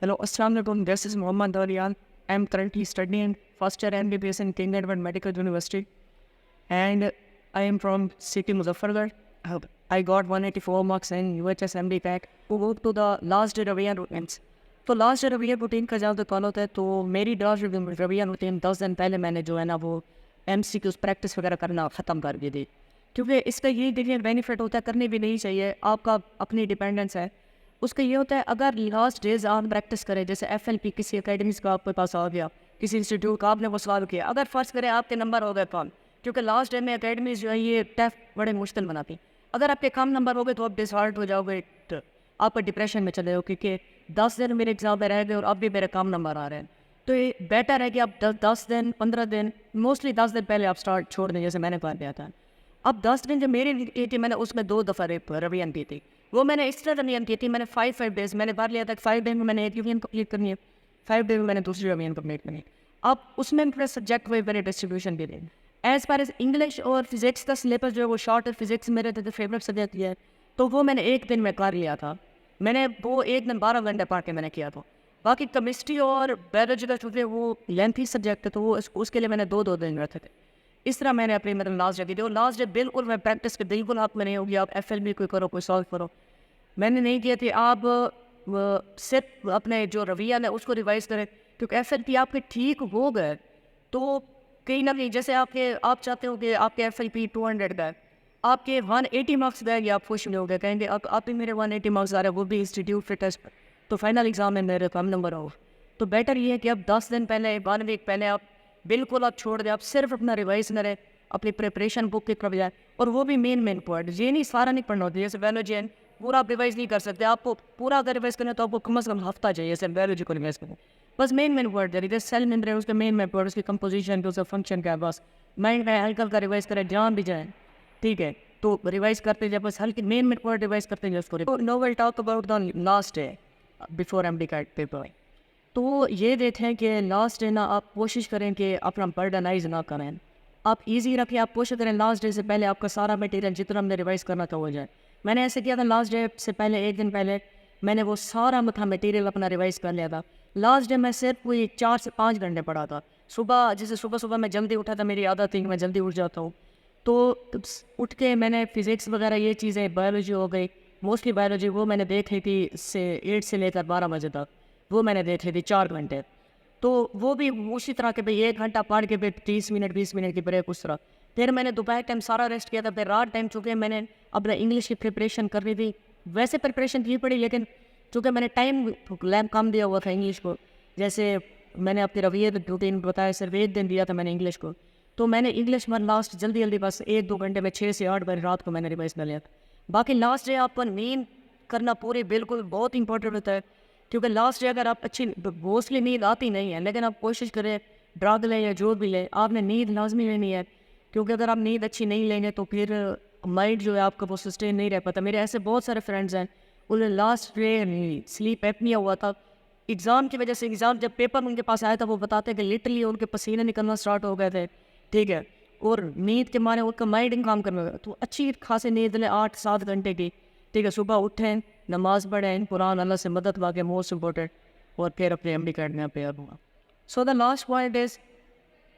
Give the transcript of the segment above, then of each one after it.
Hello, Assalamualaikum. This is Muhammad Dalian. I am currently studying first year MBBS in King Edward Medical University, and I am from city Muzaffargarh. I got 184 marks in UHS MD Pack. To go to the last day revision routines. तो last day revision routine का जब call होता है तो मेरी last revision routine 10 दिन पहले मैंने जो है ना वो MCQs प्रैक्टिस वगैरह करना ख़त्म कर दी थी, क्योंकि इसका ये देखिए बेनिफिट होता है, करनी भी नहीं चाहिए, आपका अपनी डिपेंडेंस है। उसका ये होता है अगर लास्ट डेज आप प्रैक्टिस करें, जैसे FLP किसी अकेडमीज का आपके पास आ गया, किसी इंस्टीट्यूट का आपने वो सवाल किया, अगर फर्स्ट करें आपके नंबर हो गए कम, क्योंकि लास्ट डे में अकेडमीज जो है ये टेस्ट बड़े मुश्किल बनाती। अगर आपके कम नंबर हो गए तो आप डिसहार्ट हो जाओगे, तो आप डिप्रेशन में चले हो, क्योंकि 10 दिन मेरे एग्जाम में रह गए और अब भी मेरे कम नंबर आ रहे हैं। तो ये बेटर है कि आप 10 दिन 15 दिन, मोस्टली 10 दिन पहले आप स्टार्ट छोड़ दें, जैसे मैंने कर दिया था। अब 10 दिन जो मेरी की थी, मैंने उसमें 2 दफ़ा रिवीजन की थी। वो मैंने इस तरह रिवीजन की थी, मैंने 5 डेज मैंने भर लिया था, 5 डे में मैंने एक रिवीजन कंप्लीट करनी है, 5 डे में मैंने दूसरी रिवीजन कंप्लीट करनी है। अब उसमें मेरे सब्जेक्ट वाइज मैंने डिस्ट्रीब्यूशन भी दी। एज फार एज इंग्लिश और फिजिक्स का सिलेबस जो है वो शॉर्ट है, फिजिक्स मेरे तो फेवरेट सब्जेक्ट है, तो वो मैंने एक दिन में कर लिया था। मैंने वो एक दिन 12 घंटे पढ़ के मैंने किया था। बाकी केमिस्ट्री और बायोलॉजी का चूँकि वो लेंथी सब्जेक्ट है, तो वो उसके लिए मैंने 2-2 दिन रखे थे। इस तरह मैंने अपनी मतलब लास्ट डे दी थी, और लास्ट डे बिल्कुल मैं प्रैक्टिस के बिल्कुल आप में नहीं होगी, आप FLB कोई करो, कोई सॉल्व करो, मैंने नहीं किया थी। आप सिर्फ अपने जो रवैया है उसको रिवाइज करें, क्योंकि FLP आपके ठीक हो गए तो कहीं ना कहीं, जैसे आप चाहते हो कि आपके FLP 200 का है, आपके 180 मार्क्स गए, आप खुश नहीं हो गए, कहेंगे अब आप ही मेरे 180 मार्क्स आ रहे हैं, वो भी इंस्टीट्यूट फिर टेस्ट पर, तो फाइनल एग्जाम में मेरे कम नंबर हो। तो बेटर ये है कि अब 10 दिन पहले 1 वीक पहले आप बिल्कुल आप छोड़ दें, आप सिर्फ अपना रिवाइज करें, अपनी प्रिपरेशन बुक के कर जाए, और वो भी मेन पॉइंट, ये नहीं सारा नहीं पढ़ना होता। जैसे बायोलॉजी है, पूरा आप रिवाइज नहीं कर सकते, आपको पूरा अगर रिवाइज करना तो आपको कम से कम हफ्ता चाहिए, जैसे बायोलॉजी को रिवाइज करें। बस मेन पॉइंट जैसे सेल मेम्ब्रेन, उसके मेन पॉइंट, उसकी कंपोजिशन के, उसका फंक्शन क्या है, बस माइंड में हल्का का रिवाइज करें, जान भी जाए, ठीक है। तो रिवाइज करते जाए, बस हल्के मेन पॉइंट रिवाइज करते जाए उसको। Now will talk about the last day before MD CAT paper. तो ये देते हैं कि लास्ट डे ना आप कोशिश करें कि अपना बर्डनाइज ना करें, आप इजी रखें, आप कोशिश करें लास्ट डे से पहले आपका सारा मटेरियल जितना हमने रिवाइज करना था हो जाए। मैंने ऐसे किया था, लास्ट डे से पहले एक दिन पहले मैंने वो सारा मटेरियल अपना रिवाइज कर लिया था। लास्ट डे मैं सिर्फ वही 4 से 5 घंटे पढ़ा था। सुबह जैसे सुबह मैं जल्दी उठा था, मेरी आदत थी कि मैं जल्दी उठ जाता हूँ, तो उठ के मैंने फिज़िक्स वगैरह ये चीज़ें, बायोलॉजी हो गई, मोस्टली बायोलॉजी वो मैंने देख ली थी 8 से लेकर 12 बजे तक, वो मैंने देख ली थी 4 घंटे। तो वो भी उसी तरह के भाई 1 घंटा पढ़ के फिर 30 मिनट 20 मिनट की ब्रेक उस तरह। फिर मैंने दोपहर टाइम सारा रेस्ट किया था, फिर रात टाइम चूँकि मैंने अपना इंग्लिश की प्रिपरेशन कर रही थी, वैसे प्रिपरेशन की पड़ी, लेकिन चूँकि मैंने टाइम लैब कम दिया हुआ था इंग्लिश को, जैसे मैंने अपनी रवैये रूटीन बताया, सिर्फ 1 दिन दिया था मैंने इंग्लिश को, तो मैंने इंग्लिश में लास्ट जल्दी बस 1-2 घंटे में 6 से 8 बजे रात को मैंने रिवाइज कर लिया था। बाकी लास्ट डे आपको नींद करना पूरी बिल्कुल बहुत इंपॉर्टेंट होता है, क्योंकि लास्ट डे अगर आप अच्छी, मोस्टली नींद आती नहीं है, लेकिन आप कोशिश करें ड्रग लें या जो भी लें, आपने नींद लाजमी लेनी है, क्योंकि अगर आप नींद अच्छी नहीं लेंगे तो फिर माइंड जो है आपका वो सस्टेन नहीं रह पाता। मेरे ऐसे बहुत सारे फ्रेंड्स हैं, उन्हें लास्ट डे स्लीप एपनिया हुआ था एग्ज़ाम की वजह से। एग्ज़ाम जब पेपर उनके पास आया था, वो बताते हैं कि लिटरली उनके पसीने निकलना स्टार्ट हो गए थे, ठीक है, और नींद के मारे उनका माइंड इन काम करने लगा। तो अच्छी खासी नींद लें 8-7 घंटे की, ठीक है, सुबह उठें, नमाज पढ़ें, कुरान अल्लाह से मदद मांगे, मोस्ट इम्पोर्टेंट, और फिर अपने MD कैट में तैयार हुआ। So the last point is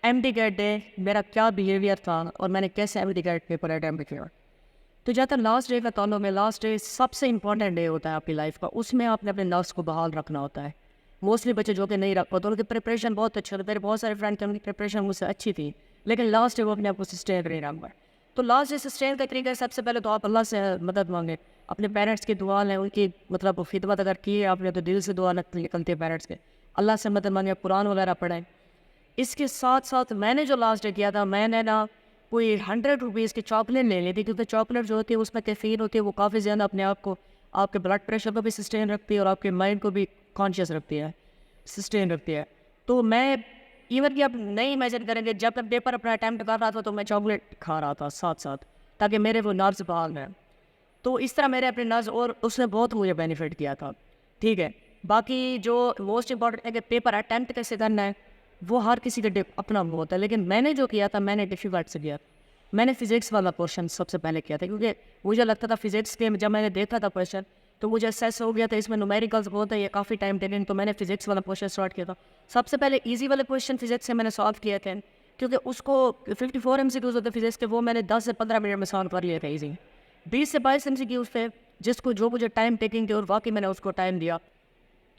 MD CAT day, मेरा क्या बिहेवियर था और मैंने कैसे MD कैट पेपर अटैम्प्ट किया। तो जहाँ तक लास्ट डे का ताल्लुक है, लास्ट डे सबसे इंपॉर्टेंट डे होता है आपकी लाइफ का, उसमें आपने अपने नफ्स को बहाल रखना होता है। मोस्टली बच्चे जो कि नहीं रख पाते, उनकी प्रिपरेशन बहुत अच्छी होती है, मेरे बहुत सारे फ्रेंड थे उनकी प्रिपरेशन मुझसे अच्छी थी, लेकिन लास्ट डे वो अपने आप को सस्टेन नहीं रख पाए। तो लास्ट डे सस्टेन का तरीका है, सबसे पहले तो आप अल्लाह से मदद मांगे, अपने पेरेंट्स की दुआ लें, उनकी मतलब खिदमत अगर की है आपने तो दिल से दुआ निकलती है पेरेंट्स के, अल्लाह से मदद मांगे, कुरान वगैरह पढ़ें। इसके साथ साथ मैंने जो लास्ट डे किया था, मैंने ना कोई 100 रुपीज़ की चॉकलेट ले ली थी, क्योंकि चॉकलेट जो होती है उसमें कैफीन होती है, वो काफ़ी ज़्यादा अपने आप को, आपके ब्लड प्रेशर को भी सस्टेन रखती है और आपके माइंड को भी कॉन्शियस रखती है, सस्टेन रखती है। तो मैं इवन कि आप नहीं इमेजिन करेंगे, जब मैं पेपर अपना अटैम्प्ट कर रहा था तो मैं चॉकलेट खा रहा था साथ साथ, ताकि मेरे वो नर्व्स बहाल रहें। तो इस तरह मेरे अपने नर्व्स, और उसने बहुत मुझे बेनिफिट किया था, ठीक है। बाकी जो मोस्ट इंपॉर्टेंट है कि पेपर अटैम्प्ट कैसे करना है, वो हर किसी का अपना वो होता है, लेकिन मैंने जो किया था मैंने डिफ़िकल्ट से किया। मैंने फिज़िक्स वाला पोर्शन सबसे पहले किया था, क्योंकि मुझे लगता था फिज़िक्स के जब मैंने देखा था क्वेश्चन, तो मुझे असेस हो गया था इसमें न्यूमेरिकल्स बहुत है, ये काफ़ी टाइम टेकिंग, तो मैंने फिजिक्स वाला पोर्शन स्टार्ट किया था। सबसे पहले ईजी वाले क्वेश्चन फिजिक्स से मैंने सॉल्व किए थे, क्योंकि उसको 54 MCQs होते फिजिक्स के, वो मैंने 10 से 15 मिनट में सॉल्व कर लिए थे ईजी। 20 से 22 MCQs थे जिसको जो मुझे टाइम टेकिंग थे, और वाकई मैंने उसको टाइम दिया।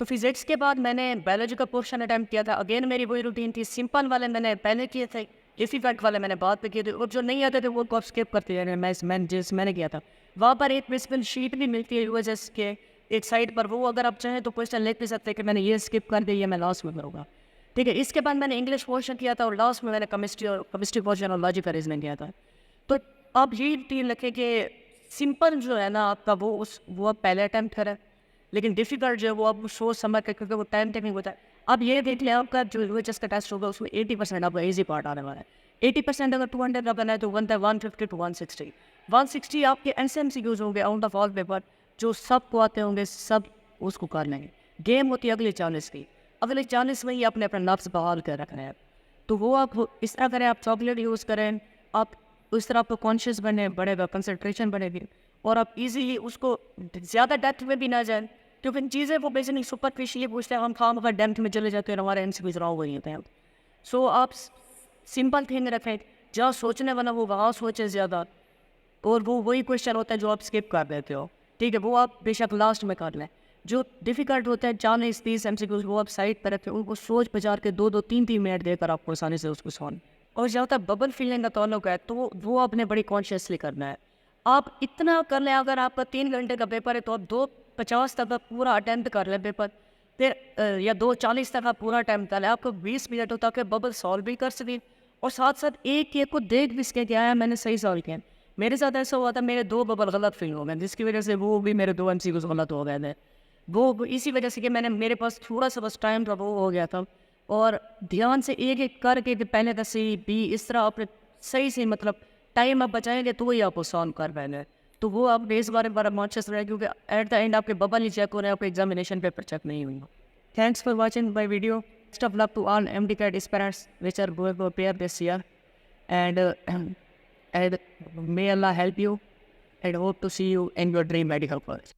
तो फिजिक्स के बाद मैंने बायोलॉजी का पोर्शन अटैम्प्ट किया था। अगेन मेरी वही रूटीन थी, सिंपल वाले मैंने पहले किए थे, डिफिकल्ट वाले मैंने बाद में किए थे, और जो नहीं आते थे वो आप स्किप करते जाए। मैंने किया था वहाँ पर एक प्रिंसिपल शीट भी मिलती है यूएसएस के एक साइड पर, वो अगर आप चाहें तो क्वेश्चन लिख भी सकते हैं कि मैंने ये स्किप कर दिया, मैं लास्ट में करूँगा। ठीक है, इसके बाद मैंने इंग्लिश पोर्शन किया था, और लास्ट में मैंने केमिस्ट्री पोर्शन और लॉजिक का रीजनिंग किया था। तो आप ये रूटीन रखें कि सिंपल जो है ना आपका वो आप पहले अटैम्प्ट करें, लेकिन डिफिकल्ट जो है वो आप सोच समझ कर, क्योंकि वो टाइम टेकिंग होता है। अब ये देख लें आपका जो यूएचएस का टेस्ट होगा उसमें 80% आपका ईजी पार्ट आने वाला है। 80% अगर 200 का बना है तो 150 to 160 160 आपके एनसीएमसीक्यूज होंगे आउट ऑफ ऑल पेपर, जो सबको आते होंगे, सब उसको कर लेंगे। गेम होती है अगले 40 की, अगले 40 में ही आपने अपना नफ्स बहाल कर रखना है। तो वो आप इस तरह करें, आप चॉकलेट यूज़ करें, आप उस तरह आपको कॉन्शियस बने बढ़ेगा, कंसंट्रेशन बढ़ेगी, और आप इजीली उसको ज़्यादा डेप्थ में भी ना जाएं, क्योंकि चीज़ें वो बेसिकली सुपरफिशियली पूछते हैं, हम खाम अगर डेप्थ में चले जाते हैं हमारे एमसीक्यूज रॉन्ग हो जाते हैं। सो आप सिंपल थिंग रखें, जहाँ सोचने वाला वो वहाँ सोचे ज़्यादा, और वो वही क्वेश्चन होता है जो आप स्किप कर देते हो। ठीक है, वो आप बेशक लास्ट में कर लें। जो डिफ़िकल्ट होता है 40-30 MCQs वो आप साइड पर रखें, उनको सोच बजार के 2-2 3-3 मिनट देकर आपको आसानी से उसको सॉल्व। और जहाँ तक बबल फिलिंग का ताल्लुक है, तो वो आपने बड़ी कॉन्शियसली करना है। आप इतना कर लें, अगर आपका 3 घंटे का पेपर है तो आप 2:50 तक आप पूरा अटैम्प्ट कर लें पेपर, फिर या 2:40 तक आप पूरा अटैम्प्ट कर लें, आपको 20 मिनट होता है बबल सॉल्व भी कर सकें, और साथ साथ एक एक को देख भी सकें कि आया मैंने सही सॉल्व किया। मेरे साथ ऐसा हुआ था, मेरे 2 बबल गलत फिल हो गए, जिसकी वजह से वो भी मेरे 2 MCQs गलत हो गए थे। वो इसी वजह से कि मेरे पास थोड़ा सा बस टाइम था, वो हो गया था, और ध्यान से एक एक करके कि पहले का सी बी इस तरह आपने सही से मतलब टाइम आप बचाएंगे तो वही आपको सॉल्व कर पाएंगे। तो वो आप इस बारे में कॉन्शियस रहे, क्योंकि एट द एंड आपके बबल ही चेक हो रहे हैं, आपके एग्जामिनेशन पेपर चेक नहीं हुई। Thanks for watching my video. Best of luck to all MD-CAT aspirants which are going to appear this year, and may Allah help you, and hope to see you in your dream medical course.